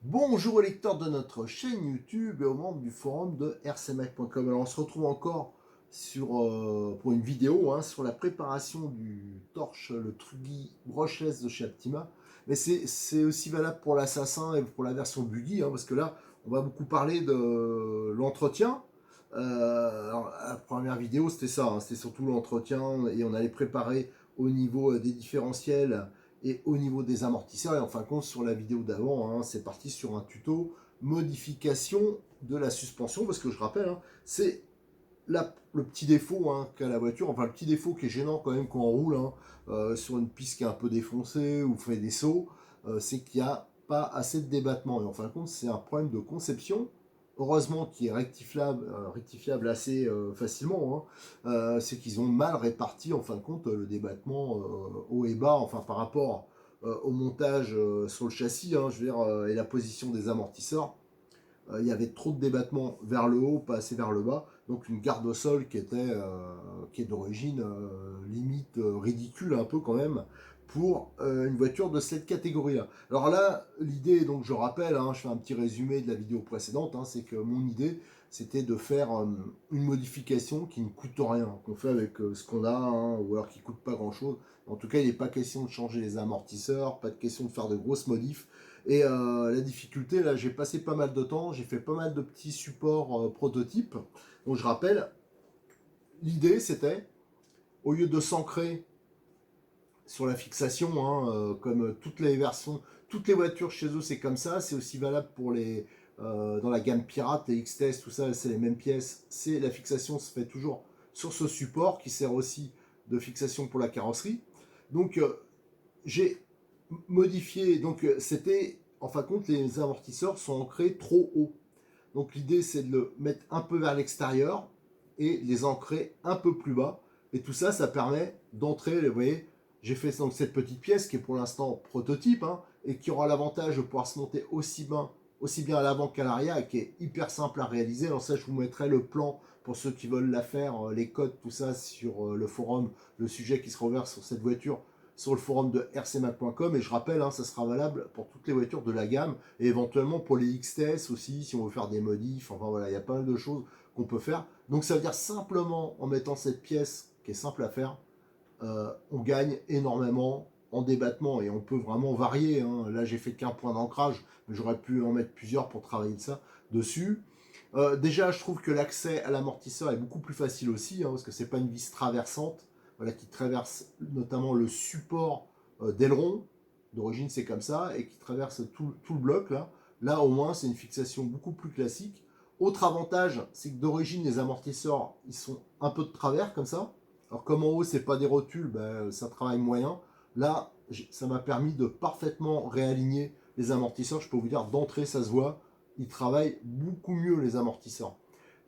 Bonjour aux lecteurs de notre chaîne YouTube et aux membres du forum de rcmac.com. Alors on se retrouve encore pour une vidéo sur la préparation du torche, le Trugy brushless de chez Aptima. Mais c'est aussi valable pour l'Assassin et pour la version Buggy, parce que là on va beaucoup parler de l'entretien. La première vidéo c'était ça, c'était surtout l'entretien et on allait préparer au niveau des différentiels et au niveau des amortisseurs. Et en fin de compte, sur la vidéo d'avant, c'est parti sur un tuto modification de la suspension, parce que je rappelle, c'est le petit défaut qu'a la voiture, enfin le petit défaut qui est gênant quand même quand on roule sur une piste qui est un peu défoncée ou fait des sauts, c'est qu'il n'y a pas assez de débattement. Et en fin de compte, c'est un problème de conception, heureusement qui est rectifiable assez facilement, c'est qu'ils ont mal réparti en fin de compte le débattement haut et bas, enfin par rapport au montage sur le châssis, je veux dire, et la position des amortisseurs. Il y avait trop de débattement vers le haut, pas assez vers le bas, donc une garde au sol qui est d'origine limite ridicule un peu quand même pour une voiture de cette catégorie-là. Alors là, l'idée, donc je rappelle, je fais un petit résumé de la vidéo précédente, c'est que mon idée, c'était de faire une modification qui ne coûte rien, qu'on fait avec ce qu'on a, ou alors qui ne coûte pas grand-chose. En tout cas, il n'est pas question de changer les amortisseurs, pas de question de faire de grosses modifs. Et la difficulté, là, j'ai passé pas mal de temps, j'ai fait pas mal de petits supports prototypes. Donc je rappelle, l'idée c'était, au lieu de s'ancrer sur la fixation, comme toutes les versions, toutes les voitures chez eux c'est comme ça, c'est aussi valable pour dans la gamme Pirate, les XTS, tout ça, c'est les mêmes pièces. C'est la fixation se fait toujours sur ce support qui sert aussi de fixation pour la carrosserie. Donc j'ai modifié, donc c'était, en fin de compte, les amortisseurs sont ancrés trop haut. Donc l'idée c'est de le mettre un peu vers l'extérieur et les ancrer un peu plus bas. Et tout ça, ça permet d'entrer, vous voyez, j'ai fait donc cette petite pièce qui est pour l'instant prototype, et qui aura l'avantage de pouvoir se monter aussi bien à l'avant qu'à l'arrière, et qui est hyper simple à réaliser. Alors ça, je vous mettrai le plan pour ceux qui veulent la faire, les codes, tout ça sur le forum, le sujet qui sera ouvert sur cette voiture sur le forum de rcmac.com. Et je rappelle, ça sera valable pour toutes les voitures de la gamme et éventuellement pour les XTS aussi, si on veut faire des modifs. Enfin voilà, il y a pas mal de choses qu'on peut faire. Donc ça veut dire simplement en mettant cette pièce qui est simple à faire, on gagne énormément en débattement et on peut vraiment varier. Là, j'ai fait qu'un point d'ancrage, mais j'aurais pu en mettre plusieurs pour travailler ça dessus. Déjà, je trouve que l'accès à l'amortisseur est beaucoup plus facile aussi, parce que c'est pas une vis traversante, voilà, qui traverse notamment le support d'aileron. D'origine, c'est comme ça, et qui traverse tout le bloc là. Là, au moins, c'est une fixation beaucoup plus classique. Autre avantage, c'est que d'origine, les amortisseurs, ils sont un peu de travers comme ça. Alors comme en haut, c'est pas des rotules, ça travaille moyen. Là, ça m'a permis de parfaitement réaligner les amortisseurs. Je peux vous dire, d'entrée, ça se voit. Ils travaillent beaucoup mieux, les amortisseurs.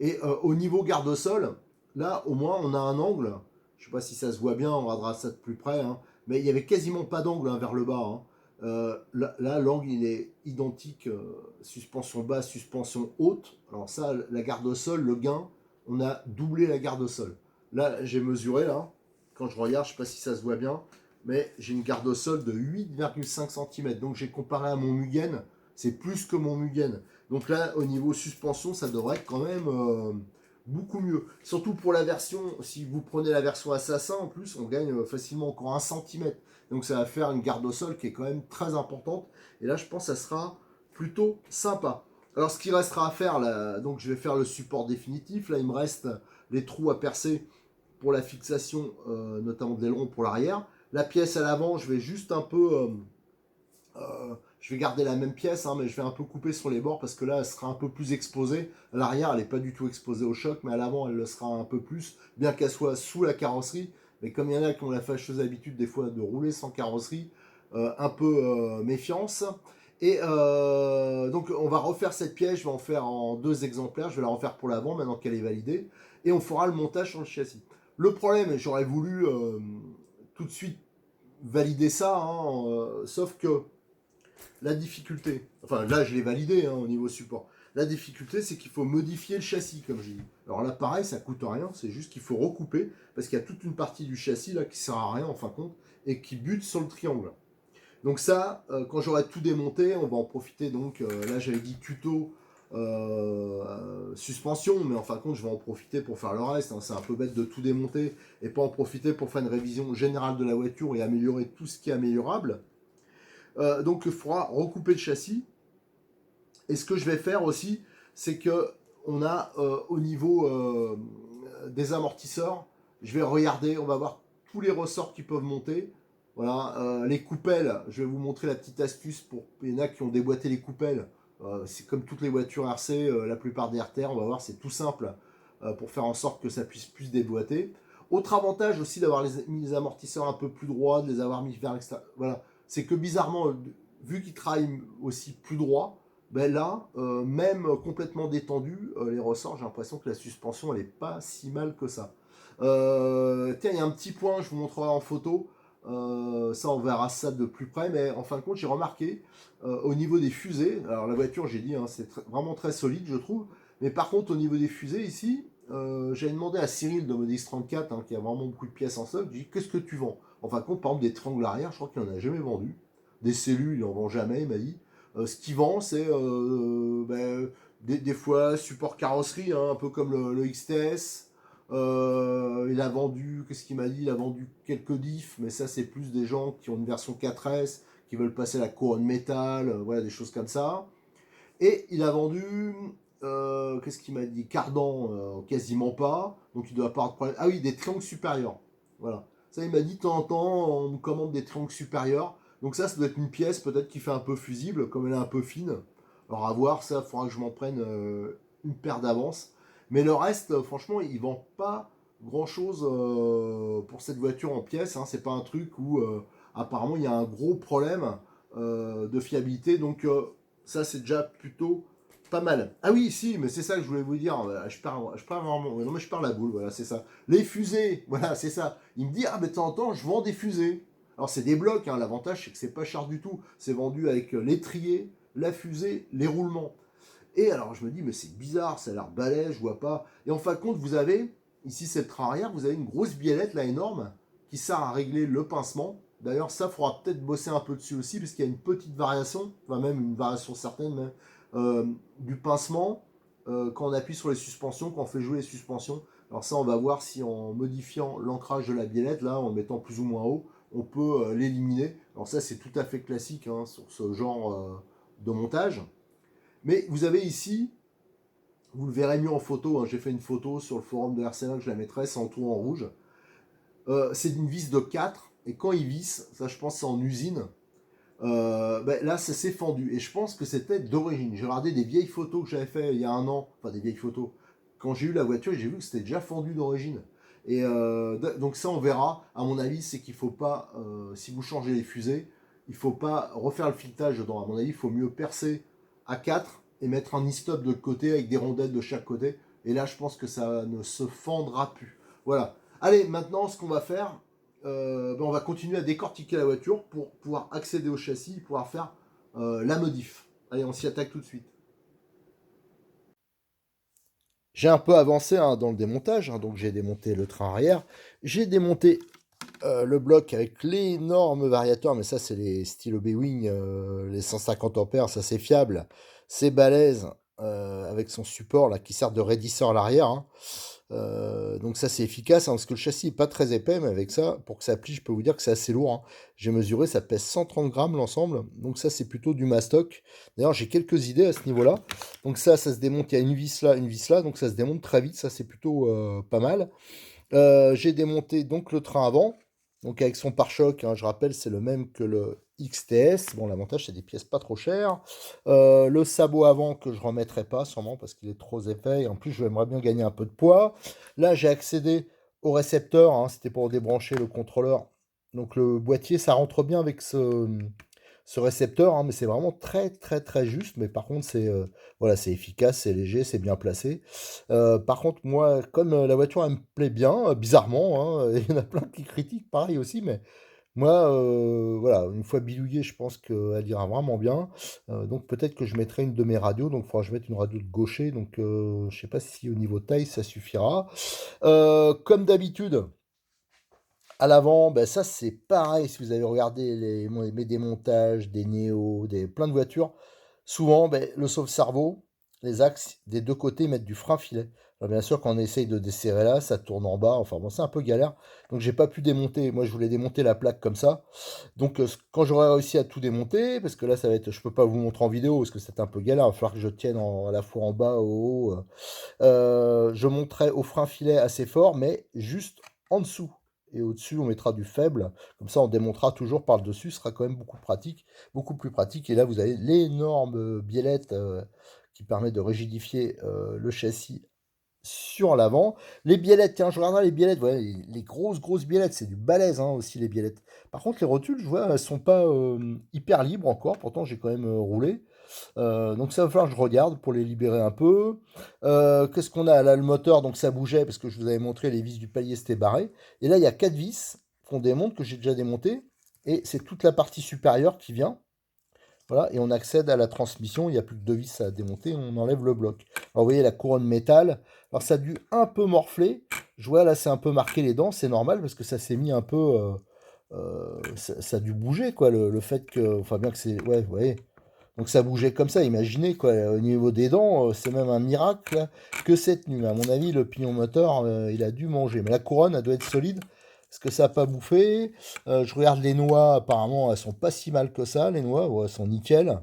Et au niveau garde-sol, là, au moins, on a un angle. Je sais pas si ça se voit bien, on regardera ça de plus près. Mais il n'y avait quasiment pas d'angle vers le bas. Là, l'angle, il est identique. Suspension basse, suspension haute. Alors ça, la garde-sol, le gain, on a doublé la garde-sol. Là, j'ai mesuré, là, quand je regarde, je ne sais pas si ça se voit bien, mais j'ai une garde au sol de 8,5 cm. Donc j'ai comparé à mon Mugen, c'est plus que mon Mugen. Donc là, au niveau suspension, ça devrait être quand même beaucoup mieux. Surtout pour la version, si vous prenez la version Assassin, en plus, on gagne facilement encore 1 cm. Donc ça va faire une garde au sol qui est quand même très importante. Et là, je pense que ça sera plutôt sympa. Alors ce qui restera à faire, là, donc je vais faire le support définitif. Là, il me reste les trous à percer pour la fixation, notamment de l'aileron pour l'arrière. La pièce à l'avant, je vais juste un peu... je vais garder la même pièce, mais je vais un peu couper sur les bords parce que là, elle sera un peu plus exposée. À l'arrière, elle n'est pas du tout exposée au choc, mais à l'avant, elle le sera un peu plus, bien qu'elle soit sous la carrosserie. Mais comme il y en a qui ont la fâcheuse habitude des fois de rouler sans carrosserie, un peu méfiance. Et donc on va refaire cette pièce, je vais en faire en 2 exemplaires, je vais la refaire pour l'avant maintenant qu'elle est validée. et on fera le montage sur le châssis. Le problème, j'aurais voulu tout de suite valider ça, hein, sauf que la difficulté, enfin là je l'ai validé hein, au niveau support, la difficulté c'est qu'il faut modifier le châssis comme je dis. Alors là pareil, ça coûte rien, c'est juste qu'il faut recouper, parce qu'il y a toute une partie du châssis là qui sert à rien en fin de compte, et qui bute sur le triangle. Donc ça, quand j'aurai tout démonté, on va en profiter. Donc là, j'avais dit tuto suspension, mais en fin de compte, je vais en profiter pour faire le reste. Hein. C'est un peu bête de tout démonter et pas en profiter pour faire une révision générale de la voiture et améliorer tout ce qui est améliorable. Donc il faudra recouper le châssis. Et ce que je vais faire aussi, c'est que on a au niveau des amortisseurs, je vais regarder, on va voir tous les ressorts qui peuvent monter. Voilà, les coupelles, je vais vous montrer la petite astuce pour il y en a qui ont déboîté les coupelles. C'est comme toutes les voitures RC, la plupart des RTR, on va voir, c'est tout simple pour faire en sorte que ça puisse plus déboîter. Autre avantage aussi d'avoir mis les amortisseurs un peu plus droits, de les avoir mis vers l'extérieur. Voilà, c'est que bizarrement, vu qu'ils travaillent aussi plus droit, ben là, même complètement détendu, les ressorts, j'ai l'impression que la suspension, elle n'est pas si mal que ça. Tiens, il y a un petit point, je vous montrerai en photo. Ça, on verra ça de plus près, mais en fin de compte, j'ai remarqué au niveau des fusées, alors la voiture, j'ai dit, hein, c'est vraiment très solide, je trouve, mais par contre, au niveau des fusées, ici, j'avais demandé à Cyril de Modix 34, hein, qui a vraiment beaucoup de pièces en stock, j'ai dit, qu'est-ce que tu vends? En fin de compte, par exemple, des triangles arrière, je crois qu'il n'en a jamais vendu. Des cellules, il n'en vend jamais, il m'a dit. Ce qu'il vend, c'est des fois support carrosserie, hein, un peu comme le XTS. Il a vendu, qu'est-ce qu'il m'a dit? Il a vendu quelques diffs, mais ça, c'est plus des gens qui ont une version 4S, qui veulent passer la couronne métal, voilà, des choses comme ça. Et il a vendu, qu'est-ce qu'il m'a dit? Cardan, quasiment pas, donc il doit pas avoir de problème. Ah oui, des triangles supérieurs. Voilà. Ça, il m'a dit de temps en temps, on nous commande des triangles supérieurs. Donc ça doit être une pièce peut-être qui fait un peu fusible, comme elle est un peu fine. Alors à voir, ça, il faudra que je m'en prenne une paire d'avance. Mais le reste, franchement, il vend pas grand-chose pour cette voiture en pièces. Hein. C'est pas un truc où apparemment il y a un gros problème de fiabilité. Donc ça, c'est déjà plutôt pas mal. Ah oui, si, mais c'est ça que je voulais vous dire. Je pars vraiment. Non, mais je pars la boule, voilà, c'est ça. Les fusées, voilà, c'est ça. Il me dit, ah, mais de temps en temps, je vends des fusées. Alors, c'est des blocs, hein. L'avantage, c'est que c'est pas cher du tout. C'est vendu avec l'étrier, la fusée, les roulements. Et alors, je me dis, mais c'est bizarre, ça a l'air balèze, je vois pas. Et en fin de compte, vous avez, ici, c'est le train arrière, vous avez une grosse biellette, là, énorme, qui sert à régler le pincement. D'ailleurs, ça, faudra peut-être bosser un peu dessus aussi, parce qu'il y a une petite variation, enfin même une variation certaine, même, du pincement quand on appuie sur les suspensions, quand on fait jouer les suspensions. Alors ça, on va voir si en modifiant l'ancrage de la biellette, là, en le mettant plus ou moins haut, on peut l'éliminer. Alors ça, c'est tout à fait classique hein, sur ce genre de montage. Mais vous avez ici, vous le verrez mieux en photo, hein, j'ai fait une photo sur le forum de RC1 que je la mettrai, c'est en tout en rouge. C'est une vis de 4, et quand il visse, ça je pense c'est en usine, là ça s'est fendu, et je pense que c'était d'origine. J'ai regardé des vieilles photos que j'avais fait il y a un an, enfin des vieilles photos, quand j'ai eu la voiture, j'ai vu que c'était déjà fendu d'origine. Et donc ça on verra, à mon avis c'est qu'il faut pas, si vous changez les fusées, il faut pas refaire le filetage dedans, à mon avis il faut mieux percer à 4 et mettre un e-stop de côté avec des rondelles de chaque côté, et là je pense que ça ne se fendra plus. Voilà. Allez, maintenant ce qu'on va faire, on va continuer à décortiquer la voiture pour pouvoir accéder au châssis, pouvoir faire la modif. Allez, on s'y attaque tout de suite. J'ai un peu avancé hein, dans le démontage, hein, donc j'ai démonté le train arrière, j'ai démonté le bloc avec l'énorme variateur, mais ça c'est les stylos B-Wing, les 150 ampères, ça c'est fiable, c'est balèze, avec son support là qui sert de raidisseur à l'arrière. Hein. Donc ça c'est efficace hein, parce que le châssis est pas très épais, mais avec ça, pour que ça plie, je peux vous dire que c'est assez lourd. Hein. J'ai mesuré, ça pèse 130 grammes l'ensemble, donc ça c'est plutôt du mastoc. D'ailleurs j'ai quelques idées à ce niveau-là. Donc ça se démonte, il y a une vis là, donc ça se démonte très vite, ça c'est plutôt pas mal. J'ai démonté donc le train avant, donc avec son pare-choc, hein, je rappelle c'est le même que le XTS. Bon l'avantage c'est des pièces pas trop chères. Le sabot avant que je remettrai pas sûrement parce qu'il est trop épais et en plus j'aimerais bien gagner un peu de poids. Là j'ai accédé au récepteur, hein, c'était pour débrancher le contrôleur. Donc le boîtier ça rentre bien avec ce récepteur, hein, mais c'est vraiment très très très juste. Mais par contre, c'est voilà, c'est efficace, c'est léger, c'est bien placé. Par contre, moi, comme la voiture, elle me plaît bien, bizarrement, hein, il y en a plein qui critiquent, pareil aussi, mais moi, voilà, une fois bidouillée, je pense qu'elle ira vraiment bien. Donc peut-être que je mettrai une de mes radios, donc il faudra que je mette une radio de gaucher, donc je sais pas si au niveau taille ça suffira. Comme d'habitude, à l'avant, ben ça c'est pareil, si vous avez regardé mes démontages, des Néo, plein de voitures, souvent ben, le sauve-cerveau, les axes des deux côtés mettent du frein filet. Alors, bien sûr, quand on essaye de desserrer là, ça tourne en bas, enfin bon, c'est un peu galère. Donc j'ai pas pu démonter, moi je voulais démonter la plaque comme ça. Donc quand j'aurai réussi à tout démonter, parce que là ça va être, je peux pas vous montrer en vidéo, parce que c'est un peu galère, il va falloir que je tienne à la fois en bas, au haut. Je monterai au frein filet assez fort, mais juste en dessous. Et au-dessus, on mettra du faible. Comme ça, on démontera toujours par le dessus. Ce sera quand même beaucoup pratique, beaucoup plus pratique. Et là, vous avez l'énorme biellette qui permet de rigidifier le châssis sur l'avant. Les biellettes, tiens, je regarderai les biellettes. Voilà, les grosses, grosses biellettes, c'est du balèze hein, aussi, les biellettes. Par contre, les rotules, je vois, elles sont pas hyper libres encore. Pourtant, j'ai quand même roulé. Donc ça va falloir que je regarde pour les libérer un peu. Qu'est-ce qu'on a là? Le moteur, donc ça bougeait parce que je vous avais montré les vis du palier c'était barré. Et là, il y a 4 vis qu'on démonte, que j'ai déjà démonté. Et c'est toute la partie supérieure qui vient. Voilà, et on accède à la transmission. Il n'y a plus que 2 vis à démonter. On enlève le bloc. Alors vous voyez la couronne métal. Alors ça a dû un peu morfler. Je vois là, c'est un peu marqué les dents. C'est normal parce que ça s'est mis un peu. Ça a dû bouger quoi. Le fait que. Enfin, bien que c'est. Ouais, vous voyez. Donc ça bougeait comme ça, imaginez quoi, au niveau des dents, c'est même un miracle là, que cette nuit. À mon avis, le pignon moteur, il a dû manger. Mais la couronne, elle doit être solide, parce que ça n'a pas bouffé. Je regarde les noix, apparemment, elles sont pas si mal que ça, les noix, ouais, elles sont nickel.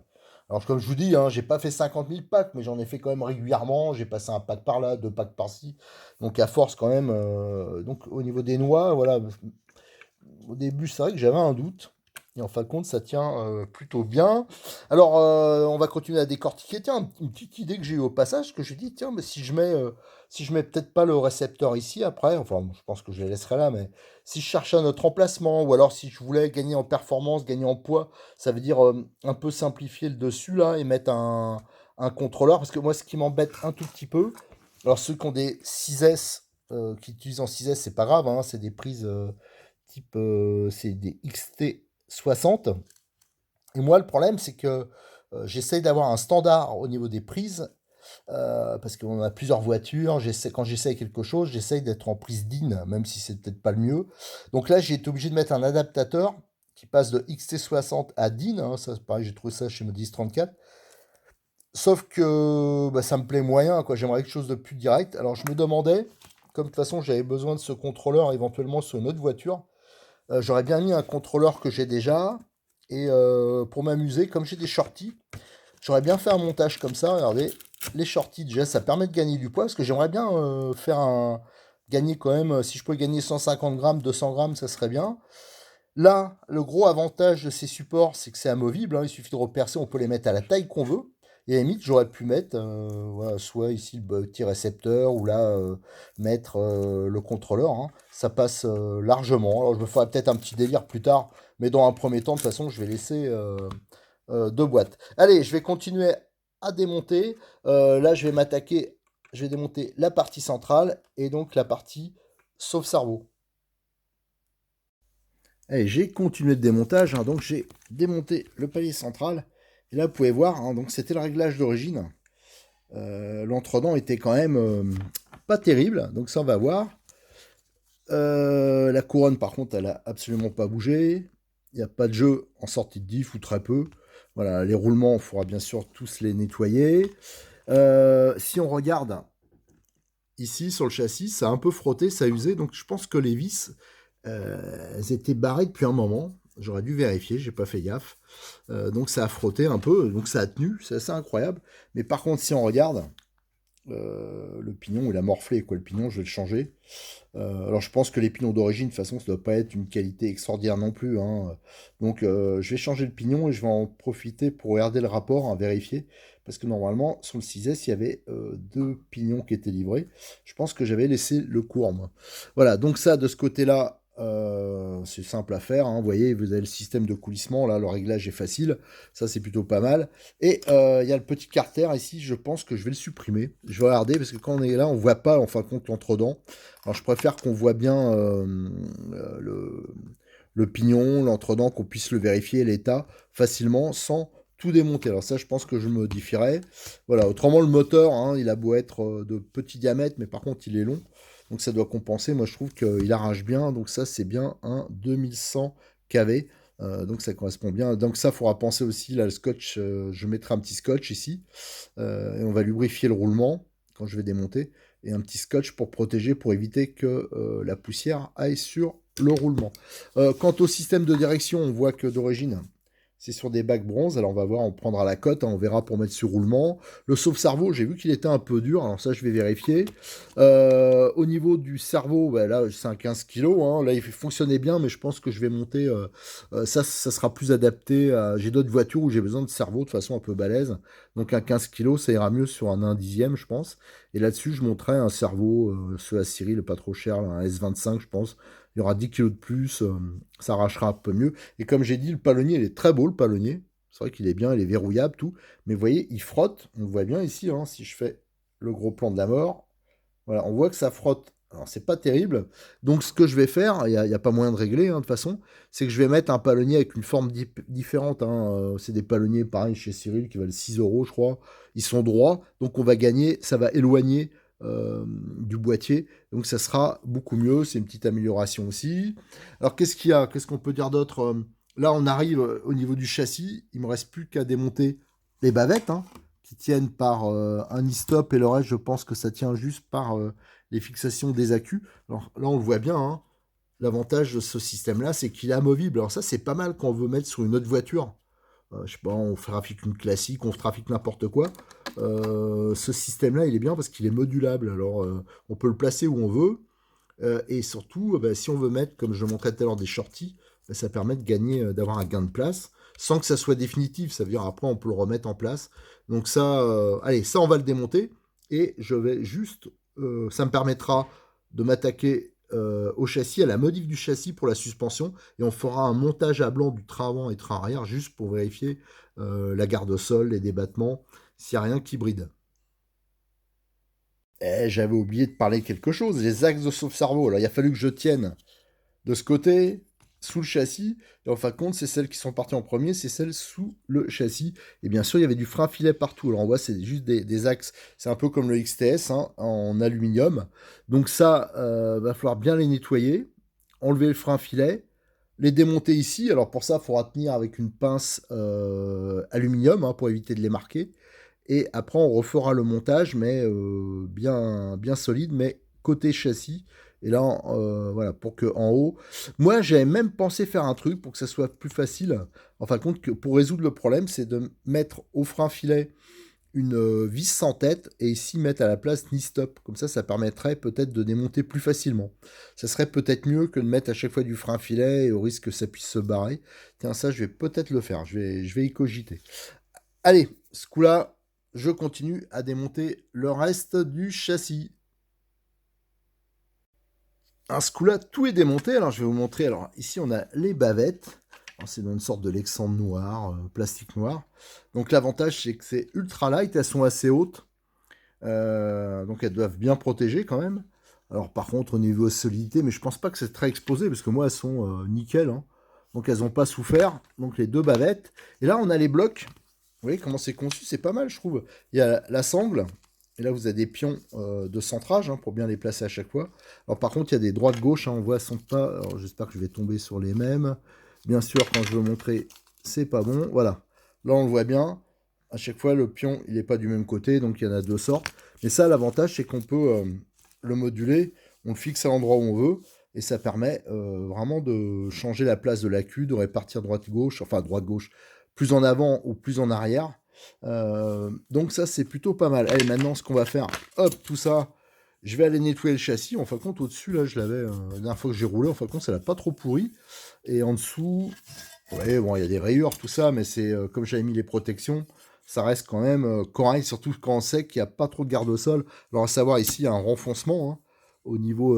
Alors comme je vous dis, hein, j'ai pas fait 50 000 packs, mais j'en ai fait quand même régulièrement. J'ai passé un pack par là, deux packs par-ci. Donc à force quand même. Donc au niveau des noix, voilà, au début, c'est vrai que j'avais un doute. Et en fin de compte, ça tient plutôt bien. Alors, on va continuer à décortiquer. Tiens, une petite idée que j'ai eue au passage, que j'ai dit, tiens, mais si je mets peut-être pas le récepteur ici après, enfin, bon, je pense que je les laisserai là, mais si je cherchais un autre emplacement, ou alors si je voulais gagner en performance, gagner en poids, ça veut dire un peu simplifier le dessus là et mettre un contrôleur, parce que moi, ce qui m'embête un tout petit peu, alors ceux qui ont des 6S, qui utilisent en 6S, c'est pas grave, hein, c'est des prises type, c'est des XT60. Et moi, le problème, c'est que j'essaye d'avoir un standard au niveau des prises, parce qu'on a plusieurs voitures. Quand j'essaye quelque chose, j'essaye d'être en prise DIN, même si c'est peut-être pas le mieux. Donc là, j'ai été obligé de mettre un adaptateur qui passe de XT60 à DIN. Hein, ça, c'est pareil, j'ai trouvé ça chez Modis 34. Sauf que bah, ça me plaît moyen, quoi. J'aimerais quelque chose de plus direct. Alors je me demandais, comme de toute façon j'avais besoin de ce contrôleur éventuellement sur une autre voiture, j'aurais bien mis un contrôleur que j'ai déjà. Et pour m'amuser, comme j'ai des shorties, j'aurais bien fait un montage comme ça. Regardez, les shorties, déjà, ça permet de gagner du poids. Parce que j'aimerais bien gagner quand même, si je pouvais gagner 150 grammes, 200 grammes, ça serait bien. Là, le gros avantage de ces supports, c'est que c'est amovible, hein, il suffit de repercer, on peut les mettre à la taille qu'on veut. Et à la limite, j'aurais pu mettre voilà, soit ici le petit récepteur ou là mettre le contrôleur, hein. Ça passe largement. Alors je me ferai peut-être un petit délire plus tard, mais dans un premier temps, de toute façon, je vais laisser deux boîtes. Allez, je vais continuer à démonter. Là, je vais démonter la partie centrale et donc la partie sauve-cerveau. Allez, j'ai continué le démontage, hein, donc j'ai démonté le palier central. Et là, vous pouvez voir, hein, donc c'était le réglage d'origine. L'entredent était quand même pas terrible, donc ça on va voir. La couronne, par contre, elle a absolument pas bougé. Il n'y a pas de jeu en sortie de diff ou très peu. Voilà, les roulements, il faudra bien sûr tous les nettoyer. Si on regarde ici sur le châssis, ça a un peu frotté, ça a usé, donc je pense que les vis, elles étaient barrées depuis un moment. J'aurais dû vérifier, j'ai pas fait gaffe. Donc ça a frotté un peu, donc ça a tenu, c'est assez incroyable. Mais par contre, si on regarde, le pignon, il a morflé, quoi. Le pignon, je vais le changer. Alors je pense que les pignons d'origine, de toute façon, ça doit pas être une qualité extraordinaire non plus, hein. Donc je vais changer le pignon et je vais en profiter pour regarder le rapport, hein, vérifier. Parce que normalement, sur le 6S, il y avait deux pignons qui étaient livrés. Je pense que j'avais laissé le court, moi. Voilà, donc ça, de ce côté-là, C'est simple à faire, hein. Vous voyez, vous avez le système de coulissement, là, le réglage est facile. Ça, c'est plutôt pas mal. Et il y a le petit carter ici, je pense que je vais le supprimer. Je vais regarder, parce que quand on est là, on voit pas, en fin de compte, l'entredent. Alors, je préfère qu'on voit bien le pignon, l'entredent, qu'on puisse le vérifier, l'état, facilement, sans tout démonter. Alors ça, je pense que je le modifierai. Voilà, autrement, le moteur, hein, il a beau être de petit diamètre, mais par contre, il est long. Donc ça doit compenser. Moi, je trouve qu'il arrache bien. Donc ça, c'est bien un 2100 kV. Donc ça correspond bien. Donc ça, il faudra penser aussi, là, le scotch, je mettrai un petit scotch ici. Et on va lubrifier le roulement quand je vais démonter. Et un petit scotch pour protéger, pour éviter que la poussière aille sur le roulement. Quant au système de direction, on voit que d'origine, c'est sur des bacs bronze. Alors on va voir, on prendra la cote, hein, on verra pour mettre sur roulement. Le sauve-cerveau, j'ai vu qu'il était un peu dur, alors ça je vais vérifier. Au niveau du cerveau, bah, là c'est un 15 kg, hein. Là il fonctionnait bien, mais je pense que je vais monter, ça sera plus adapté à... J'ai d'autres voitures où j'ai besoin de cerveau de façon un peu balèze, donc un 15 kg ça ira mieux sur un 1/10, je pense. Et là-dessus je monterai un cerveau, ceux à Cyril, pas trop cher, là, un S25 je pense. Il y aura 10 kg de plus, ça arrachera un peu mieux. Et comme j'ai dit, le palonnier, il est très beau, le palonnier. C'est vrai qu'il est bien, il est verrouillable, tout. Mais vous voyez, il frotte. On le voit bien ici, hein, si je fais le gros plan de la mort. Voilà, on voit que ça frotte. Alors, c'est pas terrible. Donc, ce que je vais faire, il y a pas moyen de régler, hein, de toute façon, c'est que je vais mettre un palonnier avec une forme différente, hein. C'est des palonniers, pareil, chez Cyril, qui valent 6 euros, je crois. Ils sont droits. Donc, on va gagner, ça va éloigner du boîtier. Donc, ça sera beaucoup mieux. C'est une petite amélioration aussi. Alors, qu'est-ce qu'il y a? Qu'est-ce qu'on peut dire d'autre? Là, on arrive au niveau du châssis. Il me reste plus qu'à démonter les bavettes, hein, qui tiennent par un e-stop, et le reste, je pense que ça tient juste par les fixations des accus. Alors là, on le voit bien, hein. L'avantage de ce système-là, c'est qu'il est amovible. Alors ça, c'est pas mal quand on veut mettre sur une autre voiture. Je sais pas, on trafique une classique, on trafique n'importe quoi. Ce système-là, il est bien parce qu'il est modulable. Alors, on peut le placer où on veut. Et surtout, bah, si on veut mettre, comme je montrais tout à l'heure, des shorties, bah, ça permet de gagner, d'avoir un gain de place, sans que ça soit définitif. Ça veut dire après, on peut le remettre en place. Donc ça, allez, ça, on va le démonter. Et je vais juste, ça me permettra de m'attaquer au châssis, à la modif du châssis pour la suspension. Et on fera un montage à blanc du train avant et train arrière, juste pour vérifier la garde au sol, les débattements, s'il n'y a rien qui bride. Eh, j'avais oublié de parler de quelque chose, les axes de sauve-cerveau. Alors, il a fallu que je tienne de ce côté, sous le châssis. Et en fin de compte, c'est celles qui sont parties en premier, c'est celles sous le châssis. Et bien sûr, il y avait du frein filet partout. Alors, on voit, c'est juste des axes. C'est un peu comme le XTS, hein, en aluminium. Donc ça, va falloir bien les nettoyer, enlever le frein filet, les démonter ici. Alors pour ça, il faudra tenir avec une pince aluminium, hein, pour éviter de les marquer. Et après, on refera le montage, mais bien, bien solide, mais côté châssis. Et là, voilà, pour que en haut. Moi, j'avais même pensé faire un truc pour que ça soit plus facile. En fin de compte, que pour résoudre le problème, c'est de mettre au frein filet une vis sans tête et ici mettre à la place ni stop. Comme ça permettrait peut-être de démonter plus facilement. Ça serait peut-être mieux que de mettre à chaque fois du frein filet et au risque que ça puisse se barrer. Tiens, ça, je vais peut-être le faire. Je vais y cogiter. Allez, ce coup-là, je continue à démonter le reste du châssis. Alors, ce coup-là, tout est démonté. Alors, je vais vous montrer. Alors, ici, on a les bavettes. C'est dans une sorte de Lexandre noir, plastique noir. Donc, l'avantage, c'est que c'est ultra light. Elles sont assez hautes. Donc, elles doivent bien protéger quand même. Alors, par contre, au niveau solidité, mais je pense pas que c'est très exposé parce que moi, elles sont nickel, hein. Donc, elles n'ont pas souffert. Donc, les deux bavettes. Et là, on a les blocs. Vous voyez comment c'est conçu, c'est pas mal, je trouve. Il y a la sangle, et là vous avez des pions de centrage, hein, pour bien les placer à chaque fois. Alors par contre, il y a des droites-gauches, hein, on voit son pas. Alors j'espère que je vais tomber sur les mêmes. Bien sûr, quand je veux montrer, c'est pas bon. Voilà. Là, on le voit bien. À chaque fois, le pion, il n'est pas du même côté, donc il y en a deux sortes. Mais ça, l'avantage, c'est qu'on peut le moduler. On le fixe à l'endroit où on veut. Et ça permet vraiment de changer la place de la queue, de répartir droite-gauche, enfin droite-gauche, plus en avant ou plus en arrière. Donc ça, c'est plutôt pas mal. Allez, maintenant, ce qu'on va faire, hop, tout ça, je vais aller nettoyer le châssis. En fin de compte, au-dessus, là, je l'avais, la dernière fois que j'ai roulé, en fin de compte, ça l'a pas trop pourri. Et en dessous, ouais, bon, il y a des rayures, tout ça, mais c'est comme j'avais mis les protections, ça reste quand même correct, surtout quand on sait qu'il n'y a pas trop de garde au sol. Alors, à savoir, ici, il y a un renfoncement, hein, au niveau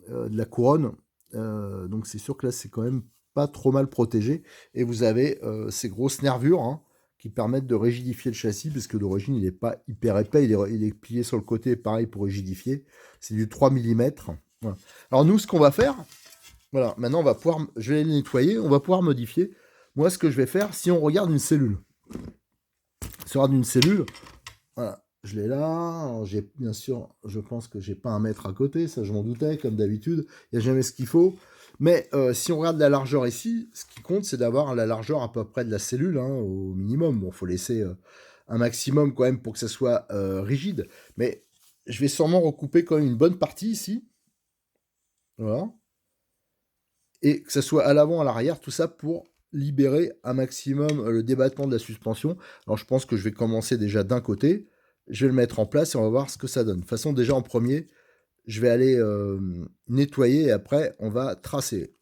de la couronne. Donc c'est sûr que là, c'est quand même pas trop mal protégé. Et vous avez ces grosses nervures, hein, qui permettent de rigidifier le châssis, parce que d'origine, il n'est pas hyper épais, il est plié sur le côté, pareil pour rigidifier. C'est du 3 millimètres. Voilà. Alors nous, ce qu'on va faire, voilà, maintenant on va pouvoir, je vais les nettoyer, on va pouvoir modifier. Moi, ce que je vais faire, si on regarde une cellule, si on regarde une cellule, voilà, je l'ai là. Alors, j'ai bien sûr, je pense que j'ai pas un mètre à côté, ça je m'en doutais, comme d'habitude. Il n'y a jamais ce qu'il faut. Mais si on regarde la largeur ici, ce qui compte, c'est d'avoir la largeur à peu près de la cellule, hein, au minimum. Bon, faut laisser un maximum quand même pour que ça soit rigide. Mais je vais sûrement recouper quand même une bonne partie ici. Voilà. Et que ça soit à l'avant, à l'arrière, tout ça pour libérer un maximum le débattement de la suspension. Alors je pense que je vais commencer déjà d'un côté, je vais le mettre en place et on va voir ce que ça donne. De toute façon, déjà en premier, je vais aller nettoyer et après on va tracer.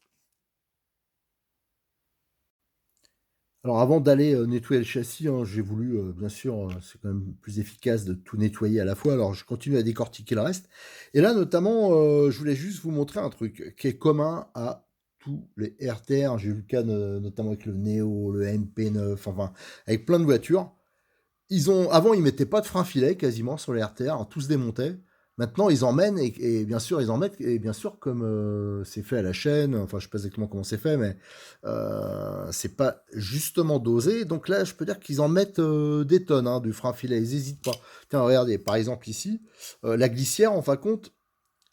Alors avant d'aller nettoyer le châssis, hein, j'ai voulu, bien sûr, c'est quand même plus efficace de tout nettoyer à la fois, alors je continue à décortiquer le reste. Et là notamment, je voulais juste vous montrer un truc qui est commun à tous les RTR. J'ai eu le cas notamment avec le Neo, le MP9, enfin avec plein de voitures. Avant, ils mettaient pas de frein filet quasiment sur les RTR, hein, tout se démontait. Maintenant, ils emmènent et bien sûr, ils en mettent et bien sûr, comme c'est fait à la chaîne. Enfin, je sais pas exactement comment c'est fait, mais c'est pas justement dosé. Donc là, je peux dire qu'ils en mettent des tonnes, hein, du frein filet. Ils hésitent pas. Tiens, regardez, par exemple ici, la glissière, en fin de compte,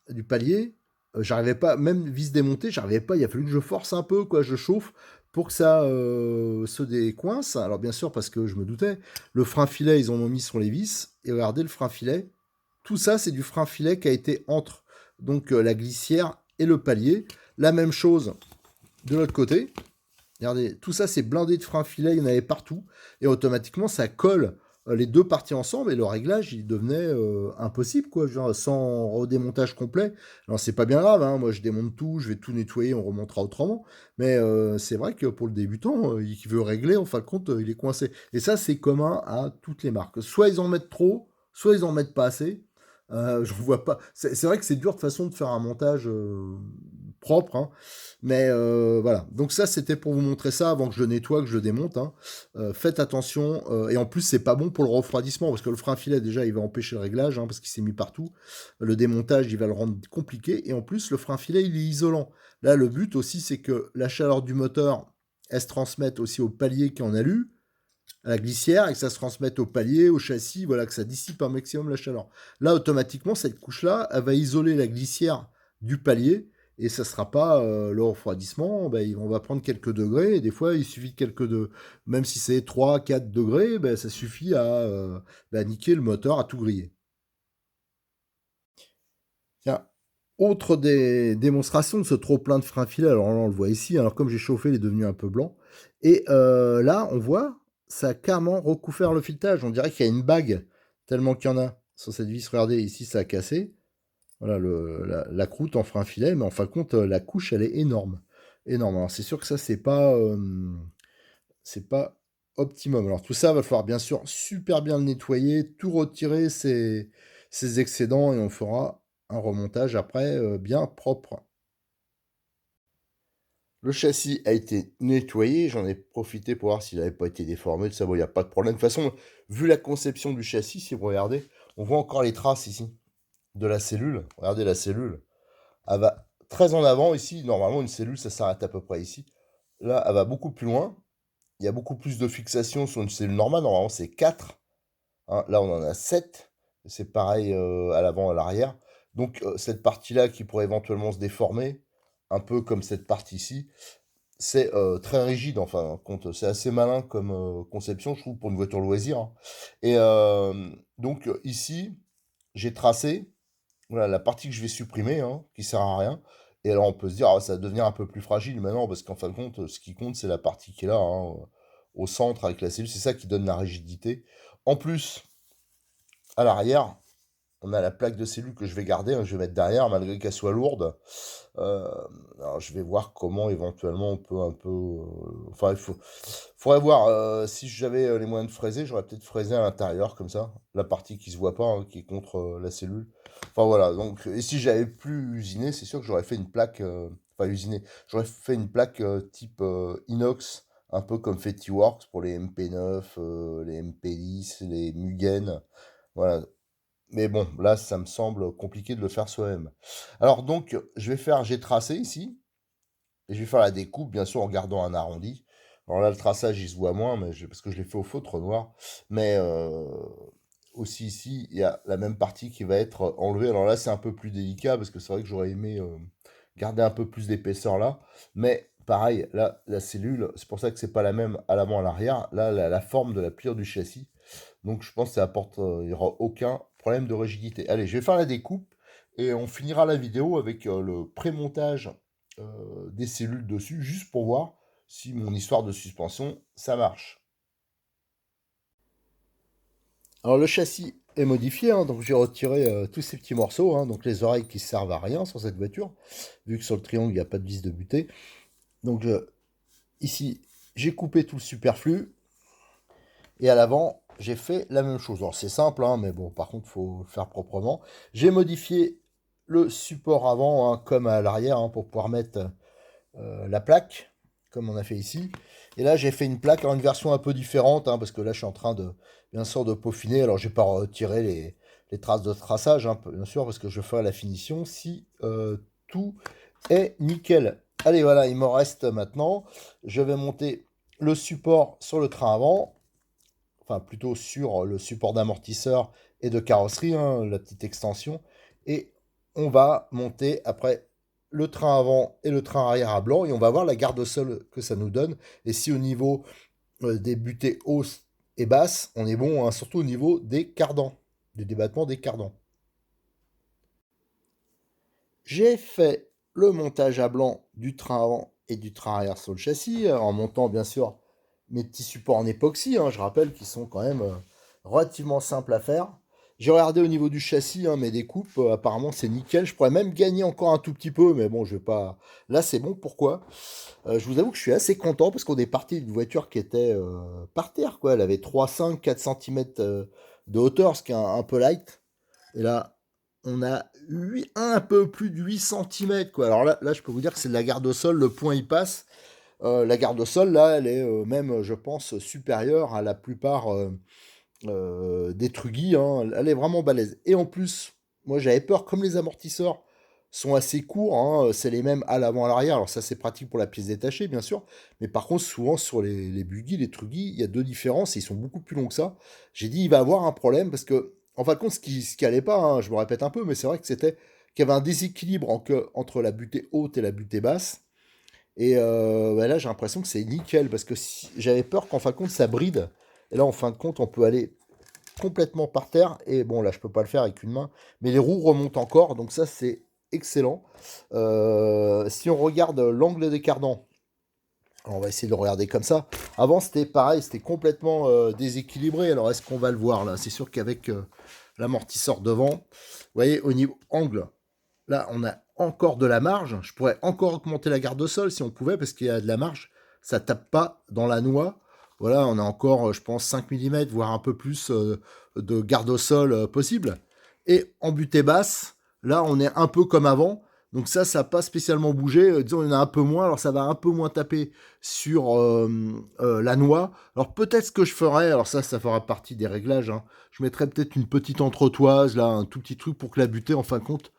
du palier, j'arrivais pas, même vis démontée, j'arrivais pas, il a fallu que je force un peu, quoi, je chauffe pour que ça se décoince. Alors bien sûr, parce que je me doutais, le frein filet, ils en ont mis sur les vis, et regardez le frein filet, tout ça, c'est du frein filet qui a été entre donc la glissière et le palier. La même chose de l'autre côté. Regardez, tout ça, c'est blindé de frein filet, il y en avait partout, et automatiquement, ça colle les deux parties ensemble, et le réglage, il devenait impossible, quoi, genre, sans redémontage complet. Alors, c'est pas bien grave, hein, moi, je démonte tout, je vais tout nettoyer, on remontera autrement, mais c'est vrai que pour le débutant, qui veut régler, en fin de compte, il est coincé. Et ça, c'est commun à toutes les marques. Soit ils en mettent trop, soit ils en mettent pas assez. Je vois pas. C'est vrai que c'est dur de façon de faire un montage propre, hein. Mais voilà, donc ça c'était pour vous montrer ça avant que je le nettoie, que je le démonte, hein. Faites attention, et en plus c'est pas bon pour le refroidissement, parce que le frein filet déjà il va empêcher le réglage, hein, parce qu'il s'est mis partout. Le démontage il va le rendre compliqué, et en plus le frein filet il est isolant. Là le but aussi c'est que la chaleur du moteur, elle se transmette aussi au palier qui en alu, à la glissière, et que ça se transmette au palier, au châssis, voilà, que ça dissipe un maximum la chaleur. Là, automatiquement, cette couche-là, elle va isoler la glissière du palier, et ça sera pas le refroidissement, ben, on va prendre quelques degrés, et des fois, il suffit de même si c'est 3, 4 degrés, ben, ça suffit à niquer le moteur, à tout griller. Tiens, autre des démonstrations de ce trop plein de frein filet, alors là, on le voit ici, alors comme j'ai chauffé, il est devenu un peu blanc, et là, on voit, ça a carrément recouvert le filetage, on dirait qu'il y a une bague, tellement qu'il y en a sur cette vis, regardez, ici, ça a cassé, voilà, la croûte en frein filet, mais en fin de compte, la couche, elle est énorme, énorme, alors c'est sûr que ça, c'est pas optimum, alors tout ça, va falloir bien sûr super bien le nettoyer, tout retirer ces excédents, et on fera un remontage après bien propre. Le châssis a été nettoyé, j'en ai profité pour voir s'il n'avait pas été déformé, de ça, bon, il n'y a pas de problème. De toute façon, vu la conception du châssis, si vous regardez, on voit encore les traces ici de la cellule. Regardez la cellule. Elle va très en avant ici. Normalement, une cellule, ça s'arrête à peu près ici. Là, elle va beaucoup plus loin. Il y a beaucoup plus de fixation sur une cellule normale. Normalement, c'est 4, hein. Là, on en a 7. C'est pareil à l'avant, à l'arrière. Donc, cette partie-là qui pourrait éventuellement se déformer, un peu comme cette partie ici, c'est très rigide, enfin, compte, c'est assez malin comme conception, je trouve, pour une voiture loisir, hein. Et donc, ici, j'ai tracé, voilà, la partie que je vais supprimer, hein, qui sert à rien. Et alors, on peut se dire, ah, ça va devenir un peu plus fragile maintenant, parce qu'en fin de compte, ce qui compte, c'est la partie qui est là, hein, au centre avec la cellule, c'est ça qui donne la rigidité. En plus, à l'arrière, on a la plaque de cellule que je vais garder, hein, je vais mettre derrière, malgré qu'elle soit lourde. Euh, alors je vais voir comment éventuellement on peut un peu. Enfin, faudrait voir. Si j'avais les moyens de fraiser, j'aurais peut-être fraisé à l'intérieur comme ça, la partie qui se voit pas, hein, qui est contre la cellule. Enfin voilà. Donc, et si j'avais plus usiné, c'est sûr que j'aurais fait une plaque. enfin usiné, j'aurais fait une plaque type inox, un peu comme fait T-Works pour les MP9, les MP10, les Mugen, voilà. Mais bon, là, ça me semble compliqué de le faire soi-même. Alors donc, j'ai tracé ici, et je vais faire la découpe, bien sûr, en gardant un arrondi. Alors là, le traçage, il se voit moins, parce que je l'ai fait au feutre noir. Mais aussi ici, il y a la même partie qui va être enlevée. Alors là, c'est un peu plus délicat, parce que c'est vrai que j'aurais aimé garder un peu plus d'épaisseur là. Mais pareil, là, la cellule, c'est pour ça que c'est pas la même à l'avant, à l'arrière. Là, la forme de la pliure du châssis. Donc je pense que ça apporte, il n'y aura aucun problème de rigidité. Allez, je vais faire la découpe et on finira la vidéo avec le pré-montage des cellules dessus, juste pour voir si mon histoire de suspension, ça marche. Alors le châssis est modifié, hein, donc j'ai retiré tous ces petits morceaux, hein, donc les oreilles qui servent à rien sur cette voiture, vu que sur le triangle, il n'y a pas de vis de butée. Donc ici, j'ai coupé tout le superflu, et à l'avant, j'ai fait la même chose. Alors c'est simple, hein, mais bon, par contre, il faut le faire proprement. J'ai modifié le support avant, hein, comme à l'arrière, hein, pour pouvoir mettre la plaque, comme on a fait ici. Et là, j'ai fait une plaque, alors une version un peu différente, hein, parce que là, je suis en train de, bien sûr, de peaufiner. Alors, je vais pas retirer les traces de traçage, hein, bien sûr, parce que je ferai la finition si tout est nickel. Allez, voilà, il me reste maintenant. Je vais monter le support sur le train avant, enfin plutôt sur le support d'amortisseur et de carrosserie, hein, la petite extension. Et on va monter après le train avant et le train arrière à blanc et on va voir la garde-sol que ça nous donne. Et si au niveau des butées hausses et basses, on est bon, hein, surtout au niveau des cardans, du débattement des cardans. J'ai fait le montage à blanc du train avant et du train arrière sur le châssis, en montant bien sûr mes petits supports en époxy, hein, je rappelle qu'ils sont quand même relativement simples à faire. J'ai regardé au niveau du châssis, hein, mes découpes, apparemment c'est nickel. Je pourrais même gagner encore un tout petit peu, mais bon, je vais pas. Là, c'est bon. Pourquoi? Je vous avoue que je suis assez content parce qu'on est parti d'une voiture qui était par terre, quoi. Elle avait 3, 5, 4 cm de hauteur, ce qui est un peu light. Et là, on a un peu plus de 8 cm, quoi. Alors là, je peux vous dire que c'est de la garde au sol, le point y passe. La garde au sol, là, elle est même, je pense, supérieure à la plupart des Truggy, hein. Elle est vraiment balèze. Et en plus, moi j'avais peur, comme les amortisseurs sont assez courts, hein, c'est les mêmes à l'avant, à l'arrière. Alors ça c'est pratique pour la pièce détachée, bien sûr. Mais par contre, souvent sur les Buggy, les Truggy, il y a deux différences et ils sont beaucoup plus longs que ça. J'ai dit, il va avoir un problème parce que, en fin de compte, ce qui allait pas, hein, je me répète un peu, mais c'est vrai que c'était qu'il y avait un déséquilibre entre la butée haute et la butée basse. Et bah là, j'ai l'impression que c'est nickel parce que j'avais peur qu'en fin de compte, ça bride. Et là, en fin de compte, on peut aller complètement par terre. Et bon, là, je peux pas le faire avec une main. Mais les roues remontent encore. Donc ça, c'est excellent. Si on regarde l'angle des cardans, alors on va essayer de le regarder comme ça. Avant, c'était pareil, c'était complètement déséquilibré. Alors, est-ce qu'on va le voir là? C'est sûr qu'avec l'amortisseur devant, vous voyez, au niveau angle, là, on a encore de la marge. Je pourrais encore augmenter la garde au sol si on pouvait, parce qu'il y a de la marge. Ça tape pas dans la noix. Voilà, on a encore, je pense, 5 mm, voire un peu plus de garde au sol possible. Et en butée basse, là, on est un peu comme avant. Donc ça n'a pas spécialement bougé. Disons, il y en a un peu moins. Alors ça va un peu moins taper sur la noix. Alors peut-être ce que je ferais, alors ça fera partie des réglages, hein. Je mettrais peut-être une petite entretoise, là, un tout petit truc pour que la butée, en fin de compte,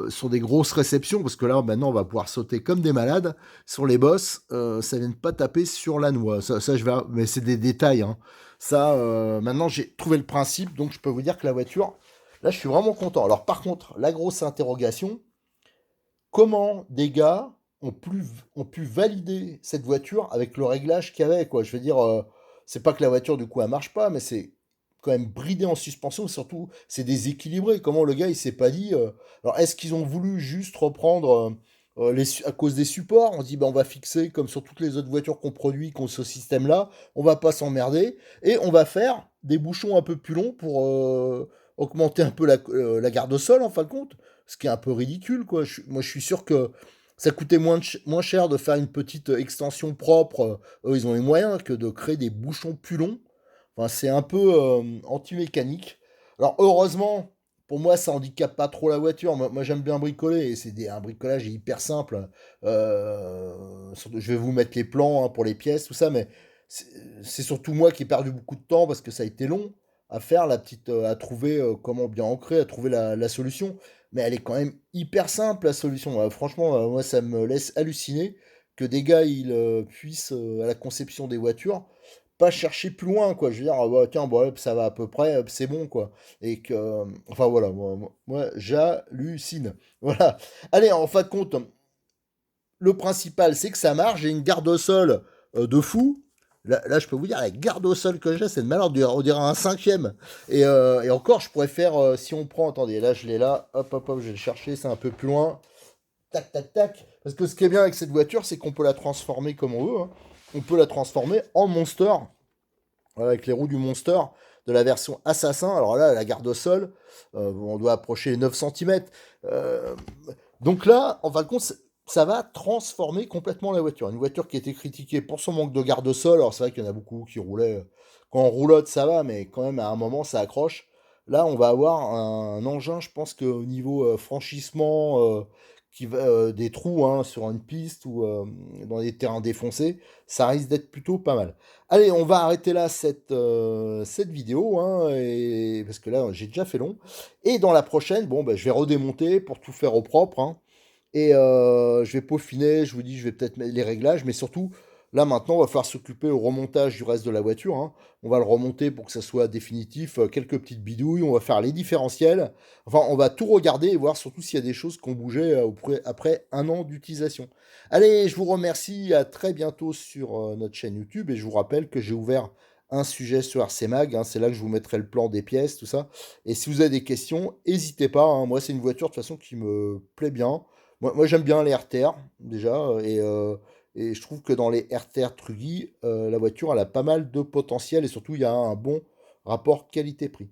sur des grosses réceptions, parce que là, maintenant, on va pouvoir sauter comme des malades sur les bosses, ça vient de pas taper sur la noix. Ça je vais, mais c'est des détails, hein. Ça, maintenant, j'ai trouvé le principe, donc je peux vous dire que la voiture, là, je suis vraiment content. Alors, par contre, la grosse interrogation, comment des gars ont pu valider cette voiture avec le réglage qu'il y avait, quoi. Je veux dire, c'est pas que la voiture, du coup, elle marche pas, mais c'est quand même bridé en suspension, surtout, c'est déséquilibré. Comment le gars, il s'est pas dit... Alors, est-ce qu'ils ont voulu juste reprendre... à cause des supports, on se dit, ben, on va fixer, comme sur toutes les autres voitures qu'on produit, qu'on ce système-là, on va pas s'emmerder, et on va faire des bouchons un peu plus longs pour augmenter un peu la garde au sol, en fin de compte, ce qui est un peu ridicule, quoi. Moi, je suis sûr que ça coûtait moins cher de faire une petite extension propre. Eux, ils ont les moyens que de créer des bouchons plus longs. Enfin, c'est un peu anti-mécanique. Alors, heureusement, pour moi, ça handicape pas trop la voiture. Moi, j'aime bien bricoler et un bricolage hyper simple. Je vais vous mettre les plans, hein, pour les pièces, tout ça, mais c'est c'est surtout moi qui ai perdu beaucoup de temps parce que ça a été long à faire, à trouver, comment bien ancrer, à trouver la solution. Mais elle est quand même hyper simple, la solution. Franchement, moi, ça me laisse halluciner que des gars, ils puissent, à la conception des voitures, pas chercher plus loin, quoi. Je veux dire, ah bah, tiens, bon, hop, ça va à peu près, hop, c'est bon, quoi. Et que, enfin voilà, moi, j'hallucine. Voilà. Allez, en fin de compte, le principal, c'est que ça marche. J'ai une garde au sol de fou. Là, je peux vous dire, la garde au sol que j'ai, c'est de malheur, on dirait un cinquième. Et encore, je pourrais faire, si on prend, attendez, là, je l'ai là, hop, hop, hop, je vais le chercher, c'est un peu plus loin. Tac, tac, tac. Parce que ce qui est bien avec cette voiture, c'est qu'on peut la transformer comme on veut, hein. On peut la transformer en Monster, voilà, avec les roues du Monster de la version Assassin. Alors là, la garde au sol, on doit approcher les 9 cm. Donc là, en fin de compte, ça va transformer complètement la voiture. Une voiture qui était critiquée pour son manque de garde au sol. Alors c'est vrai qu'il y en a beaucoup qui roulaient. Quand on roulotte, ça va, mais quand même, à un moment, ça accroche. Là, on va avoir un engin, je pense qu'au niveau franchissement, des trous, hein, sur une piste ou dans des terrains défoncés, ça risque d'être plutôt pas mal. Allez, on va arrêter là cette vidéo, hein, parce que là, j'ai déjà fait long. Et dans la prochaine, bon, bah, je vais redémonter pour tout faire au propre, hein. Et je vais peaufiner, je vous dis, je vais peut-être mettre les réglages, mais surtout, là maintenant, on va falloir s'occuper au remontage du reste de la voiture, hein. On va le remonter pour que ça soit définitif, quelques petites bidouilles, on va faire les différentiels. Enfin, on va tout regarder et voir surtout s'il y a des choses qui ont bougé après un an d'utilisation. Allez, je vous remercie, à très bientôt sur notre chaîne YouTube, et je vous rappelle que j'ai ouvert un sujet sur RC Mag, hein, c'est là que je vous mettrai le plan des pièces, tout ça. Et si vous avez des questions, n'hésitez pas, hein. Moi, c'est une voiture de toute façon qui me plaît bien. Moi, j'aime bien les RTR, déjà, et je trouve que dans les RTR Truggy, la voiture, elle a pas mal de potentiel, et surtout, il y a un bon rapport qualité-prix.